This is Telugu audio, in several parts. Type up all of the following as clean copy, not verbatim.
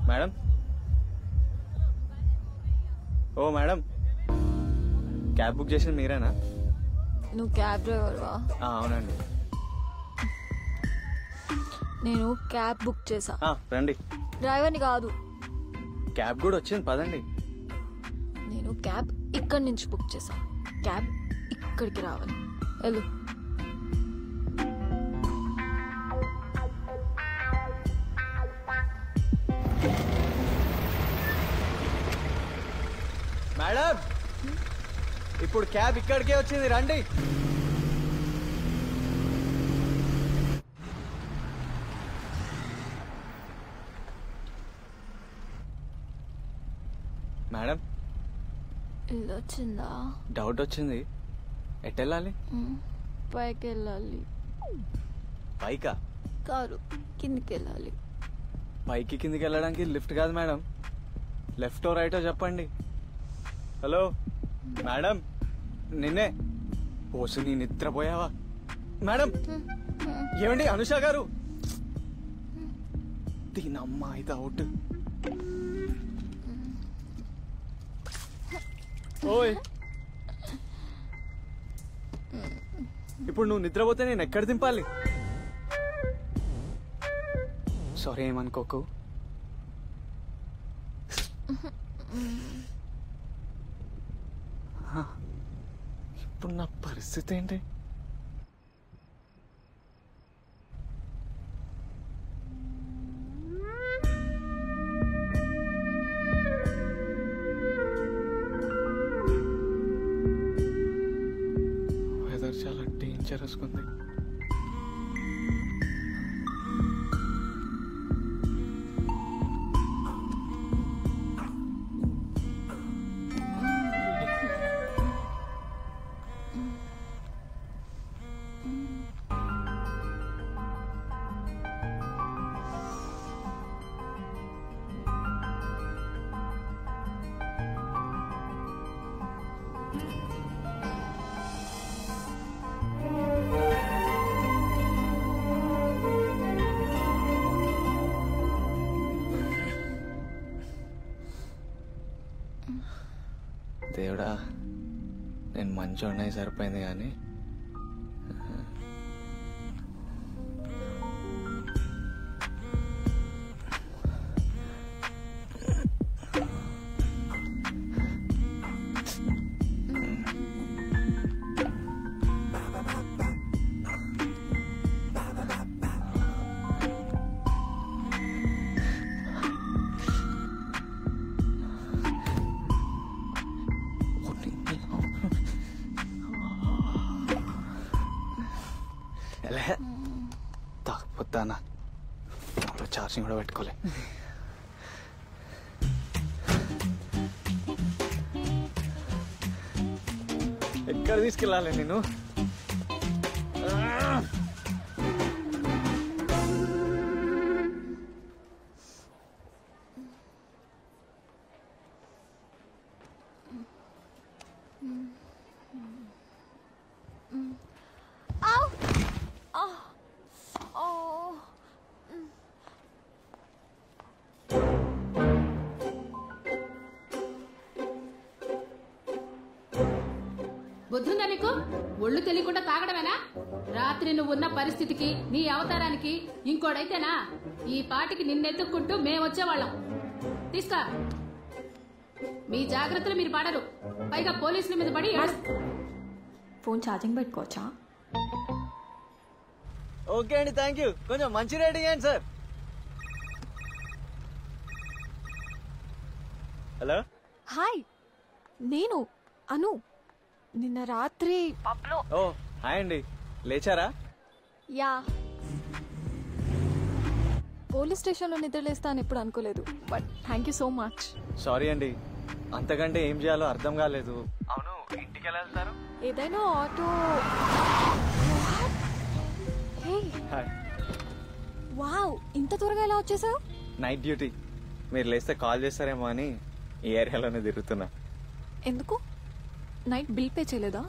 మేడం ఓ మేడం క్యాబ్ బుక్ చేసింది మీరేనా? నువ్వు క్యాబ్ డ్రైవర్వా? అవునండి. నేను క్యాబ్ బుక్ చేసా. రండి. డ్రైవర్ని కాదు. క్యాబ్ కూడా వచ్చింది, పదండి. నేను క్యాబ్ ఇక్కడి నుంచి బుక్ చేసా. క్యాబ్ ఇక్కడికి రావాలి. వెళ్ళు. మేడం ఇప్పుడు క్యాబ్ ఇక్కడికే వచ్చింది, రండి. మేడం ఇల్లు వచ్చిందా? డౌట్ వచ్చింది. ఎటు వెళ్ళాలి? పైకి వెళ్ళాలి. పైకా? కారు కిందికి వెళ్ళాలి. పైకి కిందికి వెళ్ళడానికి లిఫ్ట్ కాదు మేడం, లెఫ్టో రైటో చెప్పండి. హలో మేడం, నిన్నే. పోసు నీ నిద్రపోయావా? మేడం ఏమండి, అనుష గారు. దీనమ్మా ఇది అవుట్. ఓయ్ ఇప్పుడు నువ్వు నిద్రపోతే నేను ఎక్కడ దింపాలి? సారీ, ఏమనుకోకు. ఇప్పుడు నా పరిస్థితి ఏంటి? వెదర్ చాలా డేంజరస్గా ఉంది. దేవుడా, నేను మంచోడినై సరిపోయింది కానీ తాకపోతానా? ఛార్జింగ్ కూడా పెట్టుకోలే. ఎక్కడ తీసుకెళ్ళాలి నేను? బుద్ధుందా నీకు? ఒళ్ళు తెలియకుండా తాగడమేనా? రాత్రి నువ్వున్న పరిస్థితికి నీ అవతారానికి ఇంకోడైతేనా ఈ పాటికి నిన్నెత్తుక్కుంటూ మేమొచ్చేవాళ్ళం. తీసుకా. మీ జాగ్రత్తలు మీరు పడరు, పైగా పోలీసుల మీద పడి ఫోన్ ఛార్జింగ్ పెట్టుకోవచ్చా? ఓకే అండి, థ్యాంక్ యూ. కొంచెం మంచి రేటింగ్ ఏంటి సార్? హలో, హాయ్, నేను అను. నిన్న రాత్రి పబ్లో. ఓ హాయ్ అండి, లేచారా? యా. పోలీస్ స్టేషన్లో నిద్రలేస్తా అని ఎప్పుడు అనుకోలేదు, but thank you so much. Sorry అండి, అంతకంటే ఏం చేయాలో అర్థం కాలేదు. అవును, ఇంటికి ఎలా వెళ్తారు? ఏదైనా ఆటో. వావ్, ఇంత త్వరగా ఎలా వచ్చేసావు? Night duty. మీరు లేస్తే కాల్ చేస్తారేమో అని ఈ ఏరియాలోనే తిరుగుతున్నా. ఎందుకు? నైట్ బిల్ పే చేయలేదా?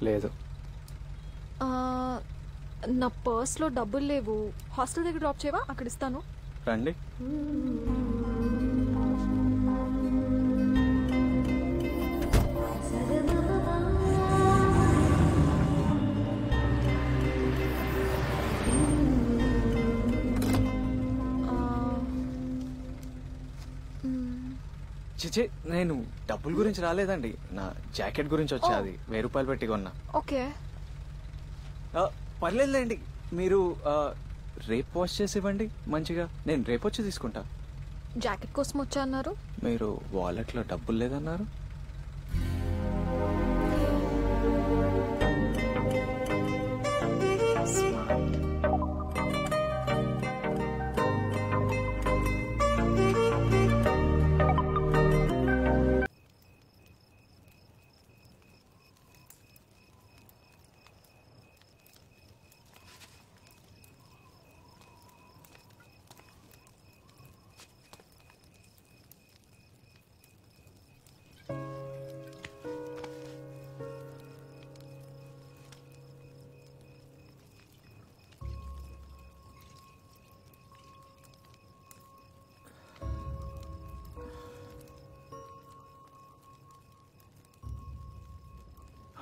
లేదు. నా పర్స్లో డబ్బులు లేవు. హాస్టల్ దగ్గర డ్రాప్ చేయవా? అక్కడ ఇస్తాను. రండి. చిచి, నేను డబ్బుల గురించి రాలేదండి. నా జాకెట్ గురించి వచ్చా. అది 1000 రూపాయలు పెట్టి కొన్నా. ఓకే, పర్లేదులేండి. మీరు రేపు వాష్ చేసి ఇవ్వండి మంచిగా. నేను రేపు వచ్చి తీసుకుంటా. జాకెట్ కోసం వచ్చా అన్నారు. మీరు వాలెట్లో డబ్బులు లేదన్నారు.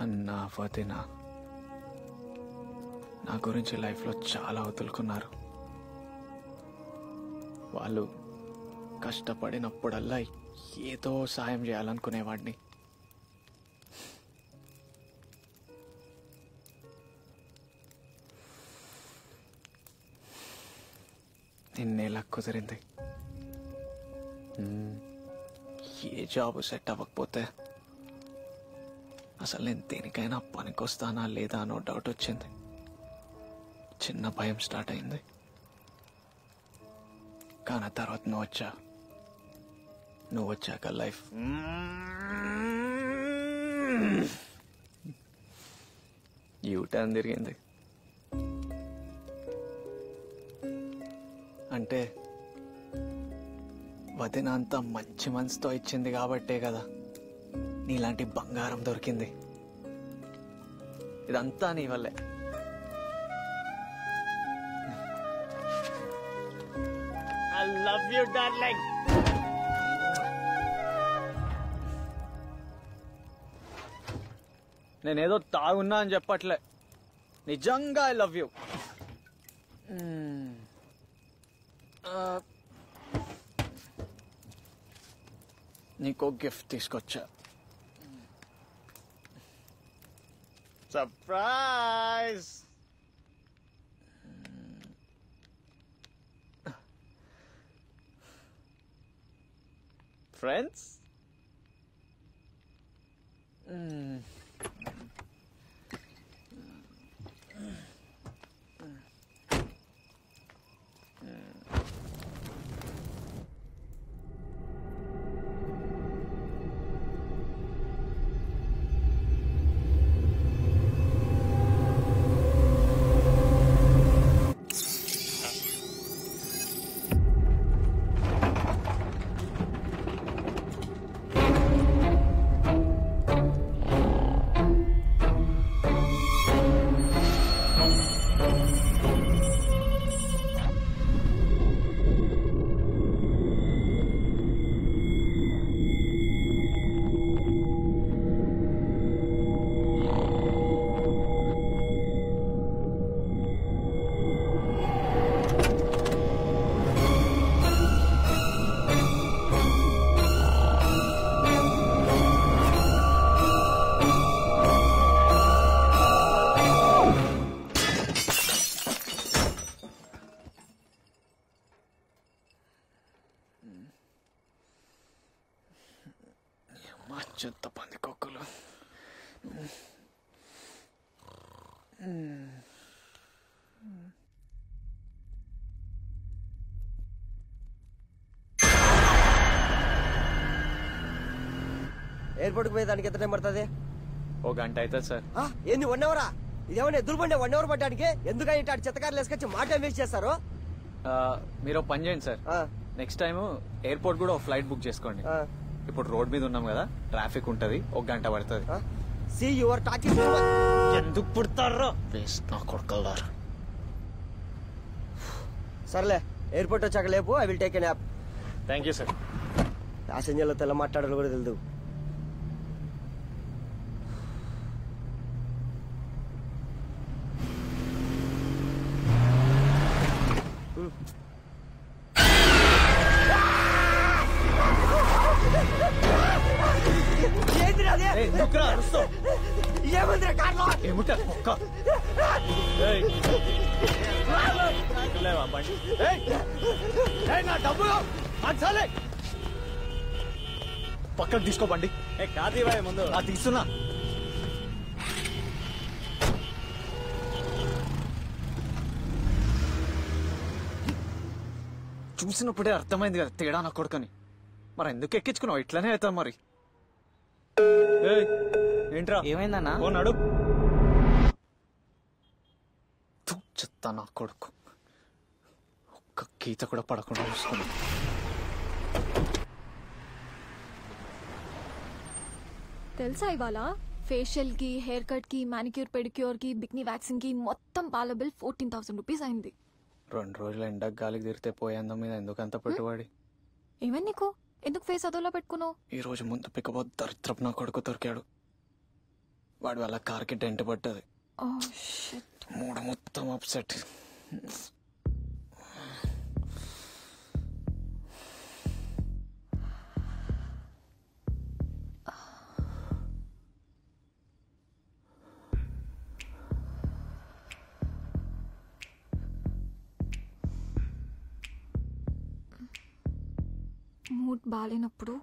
అన్నా వదినా నా గురించి లైఫ్లో చాలా వదులుకున్నారు. వాళ్ళు కష్టపడినప్పుడల్లా ఏదో సాయం చేయాలనుకునేవాడిని. నిన్నేలా కుదిరింది. ఏ జాబ్ సెట్ అవ్వకపోతే అసలు నేను దేనికైనా పనికొస్తానా లేదా అనో డౌట్ వచ్చింది. చిన్న భయం స్టార్ట్ అయింది. కానీ తర్వాత నువ్వు వచ్చాక లైఫ్ యూటర్న్ తిరిగింది. అంటే వదిన అంత మంచి మనసుతో ఇచ్చింది కాబట్టే కదా నీలాంటి బంగారం దొరికింది. ఇదంతా నీ వల్లే. I love you, darling. నేనేదో తాగున్నా అని చెప్పట్లే, నిజంగా ఐ లవ్ యూ. నీకో గిఫ్ట్ తీసుకొచ్చా. సర్ప్రైజ్. ఫ్రెండ్స్, చెత్త పందికొక్కులు. ఎయిర్పోర్ట్కి పోయేదానికి ఎంత టైం పడుతుంది? 1 గంట అవుతుంది సార్. ఏంది 1 అవరా? ఇదేమన్నా ఎదురు పండే 1 అవర్ పట్టడానికి? ఎందుకని ఇటు చెత్తకారులు వేసుకొచ్చి మా టైం వేస్ట్ చేస్తారు? మీరు పని చేయండి సార్, నెక్స్ట్ టైం ఎయిర్పోర్ట్ కూడా ఒక ఫ్లైట్ బుక్ చేసుకోండి. ఇప్పుడు రోడ్ మీద ఉన్నాం కదా, ట్రాఫిక్ ఉంటది, 1 గంట పడుతుంది. See you are talking too much. ఎందుకు పుడతారో వేస్ట్ నా కొడుకులారు. సర్లే ఎయిర్పోర్ట్ వచ్చాక లేపు, I will take a nap. Thank you sir. ప్యాసింజర్లో తెల్ల మాట్లాడాలి కూడా తెలియదు. ఏముందిరా కార్లో? ఏముంటా ఒక్క నా డబ్బులు పక్కకు తీసుకోబండి. కాదు ముందు తీస్తున్నా. చూసినప్పుడే అర్థమైంది కదా తేడా నా కొడుకని. మరి ఎందుకు ఎక్కించుకున్నావు? ఇట్లనే అవుతాం మరి. ఏంట్రా ఏమైందన్నా? ఓ నడు. చెత్త నా కొడుకు, ఒక్క గీత కూడా పడకుండా చూసుకున్నా. తెలుసా ఇవాళ ఫేషియల్ కి, హెయిర్ కట్ కి, మానిక్యూర్ పెడిక్యూర్ కి, బిక్నీ వ్యాక్సింగ్ కి మొత్తం పాల బిల్ 14,000 రూపీస్ అయింది. 2 రోజులు ఎండకు గాలికి తిరిగితే పోయేందో మీద ఎందుకంత పెట్టుబడి? ఏమని నీకు? ఎందుకు ఫేస్ అదోలా పెట్టుకున్నావు? ఈ రోజు ముందు పికపోతే దరిద్రపు నా కొడుకు దొరికాడు. వాడి వల్ల కార్కి డెంట్ పడ్డది. మూడు మొత్తం అప్సెట్. మూడ్ బాగాలేనప్పుడు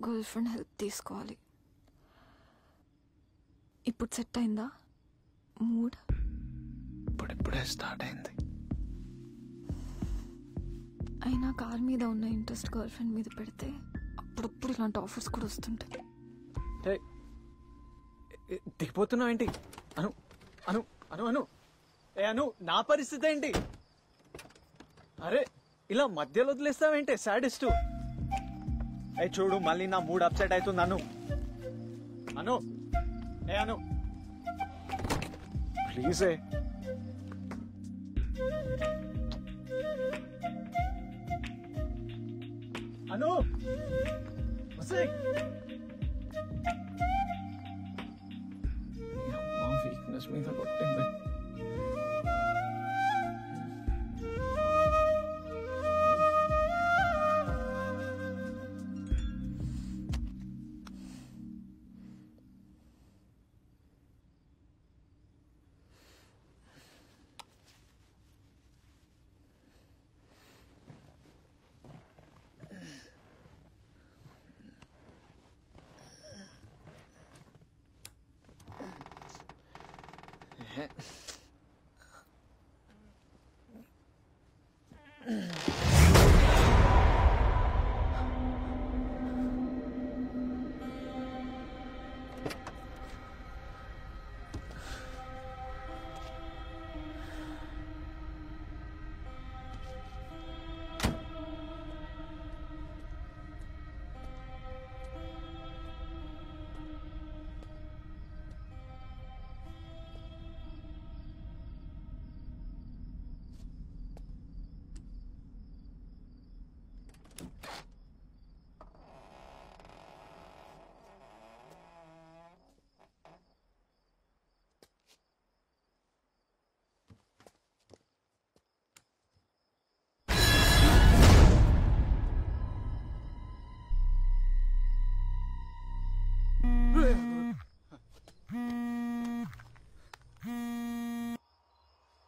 గర్ల్ ఫ్రెండ్ హెల్ప్ తీసుకోవాలి. ఇప్పుడు సెట్ అయిందా మూడ్? ఇప్పుడిప్పుడే స్టార్ట్ అయింది. అయినా కార్ మీద ఉన్న ఇంట్రెస్ట్ గర్ల్ ఫ్రెండ్ మీద పెడితే అప్పుడప్పుడు ఇలాంటి ఆఫర్స్ కూడా వస్తుంటాయి. దిగిపోతున్నావు ఏంటి? అను అను అను అను అను నా పరిస్థితి ఏంటి? అరే ఇలా మధ్యలో వదిలేస్తావేంటి? సాడిస్టు. చూడు మళ్ళీ నా మూడ్ అప్సెట్ అవుతుంది. అను అను అను ప్లీజ్. అను వీక్నెస్ మీద కొట్టింది.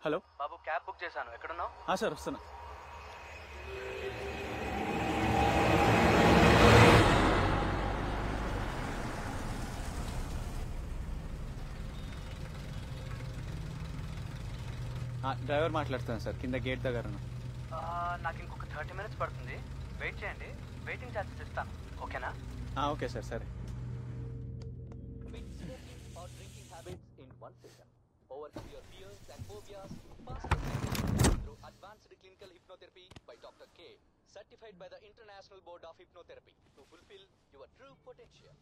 హలో బాబు, క్యాబ్ బుక్ చేశాను. ఎక్కడున్నావు? సార్ వస్తున్నా. డ్రైవర్ మాట్లాడుతాను సార్, కింద గేట్ దగ్గర. నాకు ఇంకొక 30 minutes పడుతుంది. వెయిట్ చేయండి. వెయిటింగ్ ఛార్జెస్ ఇస్తాను. ఓకేనా? Okay sir. సరే. Overcome your fears and phobias faster through advanced clinical hypnotherapy by Dr. K, certified by the International Board of Hypnotherapy to fulfill your true potential.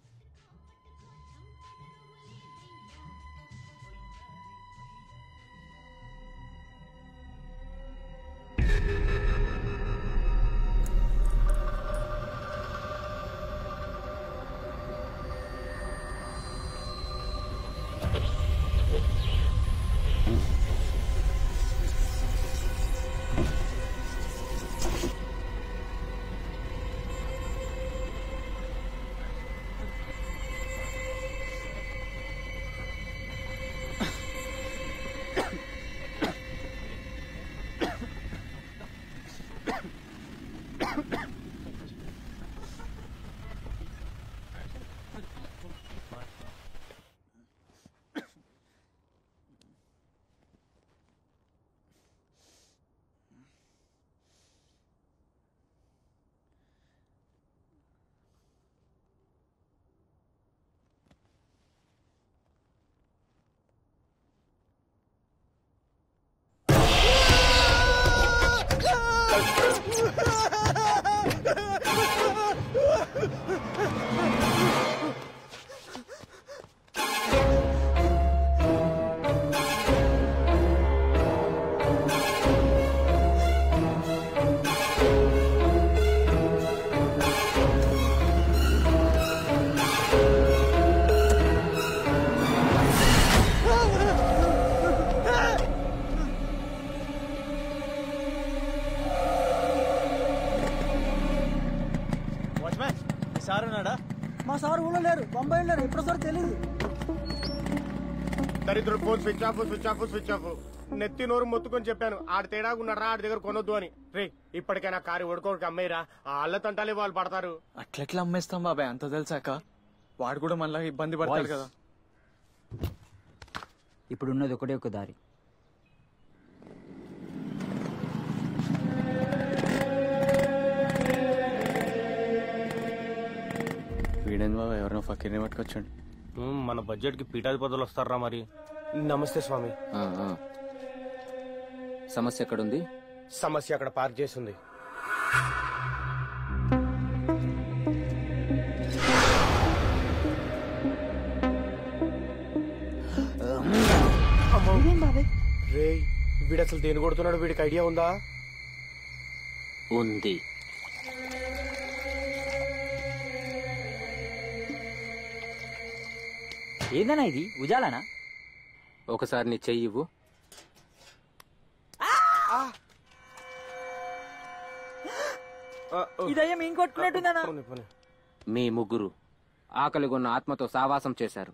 Sir ఊళ్ళో లేరు, బొంబాయి వెళ్ళారు, ఎప్పుడు సార్ తెలియదు. దరిద్రుడు phone switch off switch off switch off. నెత్తి నోరు మొత్తుకొని చెప్పాను ఆడి తేడాగా ఉన్నారా, ఆడి దగ్గర కొనొద్దు అని. రే ఇప్పటికైనా కారు ఒడుకోడికి అమ్మేరా, ఆ అల్లతంటాలే వాళ్ళు పడతారు. అట్లెట్లా అమ్మేస్తాం బాబాయ్, అంత తెలిసాక వాడు కూడా మళ్ళీ ఇబ్బంది పడతాడు కదా. ఇప్పుడున్నది ఒకటే ఒక దారి. వీడేంది బాబా ఎవరినో ఫకీర్ని పట్టుకొచ్చాడు. మన బడ్జెట్ కి పీఠాధిపతులు వస్తారా మరి. నమస్తే స్వామి. సమస్య ఎక్కడుంది? సమస్య అక్కడ పార్క్ చేసింది. రే వీడు అసలు దేని కొడుతున్నాడు, వీడికి ఐడియా ఉందా? ఉంది. ఏందన్నా ఇది, ఉజాలనా? ఒకసారి నీ చెయ్యి ఇవ్వు. ఇదయ్యా మేము కొట్టుకున్నట్టుందన్నా. మీ ముగ్గురు ఆకలిగొన్న ఆత్మతో సావాసం చేశారు.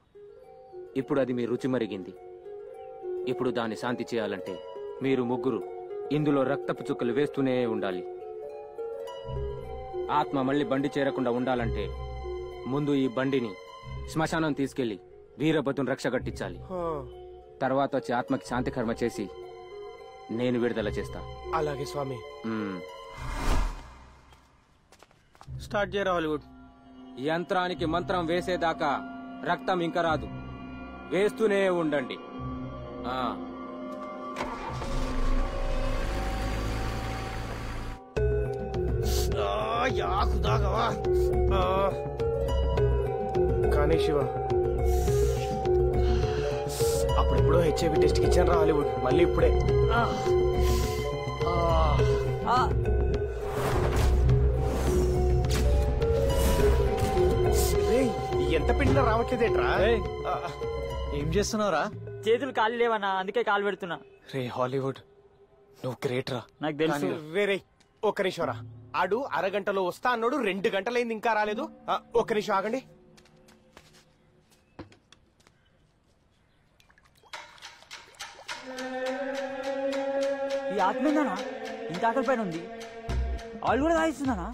ఇప్పుడు అది మీ రుచి మరిగింది. ఇప్పుడు దాన్ని శాంతి చేయాలంటే మీరు ముగ్గురు ఇందులో రక్తపు చుక్కలు వేస్తూనే ఉండాలి. ఆత్మ మళ్ళీ బండి చేరకుండా ఉండాలంటే ముందు ఈ బండిని శ్మశానం తీసుకెళ్లి వీరభద్రుని రక్ష కట్టించాలి. తర్వాత వచ్చి ఆత్మకి శాంతి కర్మ చేసి నేను విడుదల చేస్తా. అలాగే స్వామి. స్టార్ట్ చేయరా హాలీవుడ్. యంత్రానికి మంత్రం వేసేదాకా రక్తం ఇంకా రాదు, వేస్తూనే ఉండండి. కానీ శివ అప్పుడెప్పుడో హెచ్ఐవి టెస్ట్ ఇచ్చాను రా హాలీవుడ్, మళ్ళీ ఇప్పుడే. ఎంత పిండినా రావట్లేదేట్రా? ఏం చేస్తున్నావురా? చేతులు కాలు లేవన్నా, అందుకే కాలు పెడుతున్నా. రే హాలీవుడ్ నువ్వు గ్రేట్ రా. నాకు తెలుసు. రే ఒక్క నిమిషం రా. ఆడు అరగంటలో వస్తా అన్నాడు, 2 గంటలైంది ఇంకా రాలేదు. ఒక్క నిమిషం ఆగండి. ఈ ఆత్మేందనా ఇంత ఆకలి పైన ఉంది? ఆయిల్ కూడా తాగిస్తుందనా?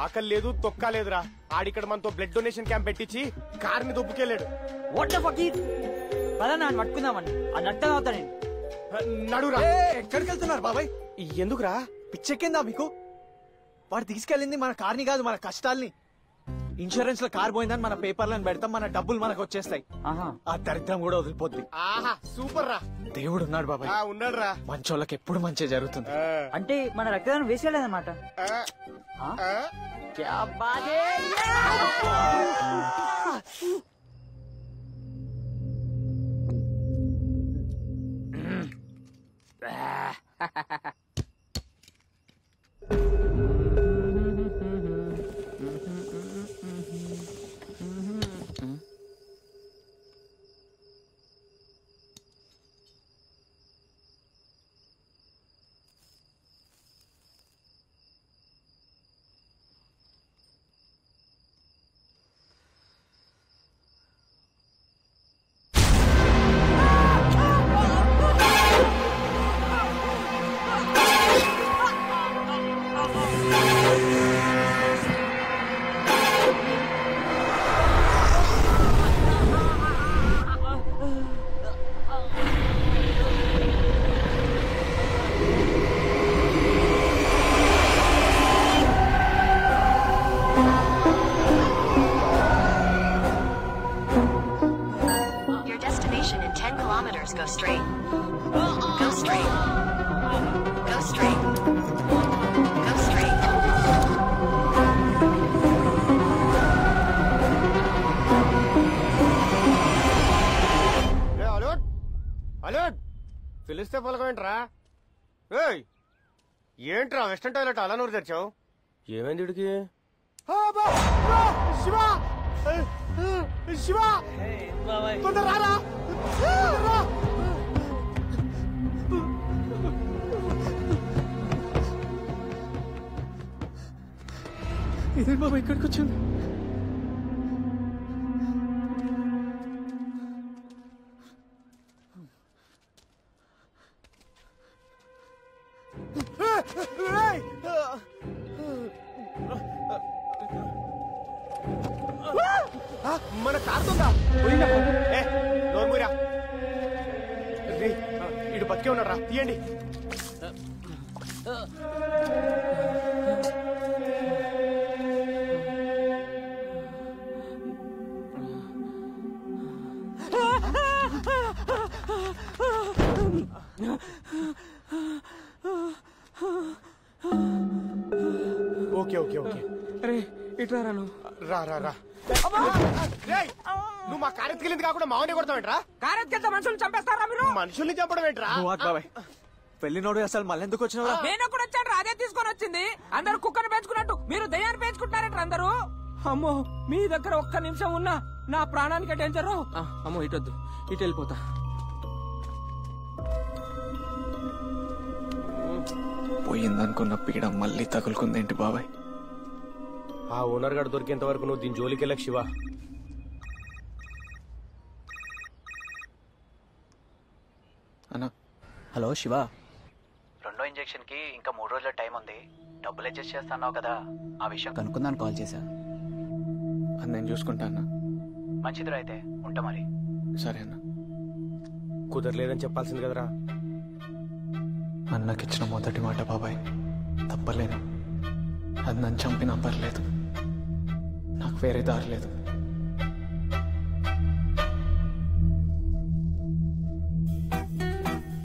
ఆకలి లేదు తొక్క లేదురా. ఆడిక్కడ మనతో బ్లడ్ డొనేషన్ క్యాంప్ పెట్టించి కార్ని దొబ్బుకెళ్ళాడు. పదా నన్ను పట్టుకుందామని ఆ నట్ట అవుతా నేను. నడురా. ఎక్కడికి వెళ్తున్నారు బాబాయ్? ఎందుకురా? పిచ్చెక్కిందా మీకు? వాడు తీసుకెళ్ళింది మన కార్ని కాదు, మన కష్టాల్ని. ఇన్సూరెన్స్ లో కార్ పోయిందని మన పేపర్లను పెడతాం, మన డబ్బులు మనకు వచ్చేస్తాయి. ఆ దరిద్రం కూడా వదిలిపోద్ది. ఆహా సూపర్ రా. దేవుడు ఉన్నాడు బాబాయ్. ఉన్నాడు రా. మంచోళ్ళకి ఎప్పుడు మంచి జరుగుతుంది. అంటే మన రక్తదానం వేసేయాలన్నమాట. Go straight. Go straight. Go straight. Go straight. Alert పిలిస్తే పలకమేంట్రా? ఏంట్రా వెస్టర్న్ టాయిలెట్ అలా నూరు తెచ్చావు? ఏమైంది ఇడికి? శివ శివ తొందర రారా. ఇదే బాబా ఇక్కడికి వచ్చింది. మన కారుతుందా నోర్మూరా ఇటు బతికే ఉన్నారా తీయండి. ఓకే ఓకే ఓకే అరే ఇట్లా రాను. రా రా రా. నువ్వు మా కారెత్తుకెళ్ళింది కాకుండా మావని కొడతావేంట్రా? కారెత్తుకెళ్తే మనుషులు చంపేస్తారా మీరు? మనుషుల్ని చంపడం ఏంట్రా? బాబాయ్ పెళ్లినోడు అసలు మళ్ళీ ఎందుకు వచ్చినావా? నేను కూడా వచ్చాడు, అదే తీసుకొని వచ్చింది. అందరు కుక్కను పెంచుకున్నట్టు మీరు దయ్యాన్ని పెంచుకుంటారంట అందరూ. అమ్మో మీ దగ్గర ఒక్క నిమిషం ఉన్నా నా ప్రాణానికి డేంజర్. అమ్మో ఇటొద్దు, ఇటు వెళ్ళిపోతా. పోయిందనుకున్న పీడ మళ్ళీ తగులుకుందేంటి బాబాయ్? ఆ ఓనర్ గారు దొరికేంత వరకు నువ్వు దీని జోలికి వెళ్ళకు శివ. అన్నా హలో శివ. రెండో ఇంజెక్షన్ కి ఇంకా 3 రోజుల టైం ఉంది. డబ్బులు అడ్జస్ట్ చేస్తున్నావు కదా, ఆ విషయం కనుక్కుందాను కాల్ చేశా. అది నేను చూసుకుంటా అన్నా. మంచిదిరా, అయితే ఉంటా మరి. సరే అన్న. కుదరలేదని చెప్పాల్సింది కదరా. అన్నకిచ్చిన మొదటి మాట బాబాయ్, తప్పలేను. అది నన్ను చంపినా పర్లేదు, నాకు వేరే దారి లేదు.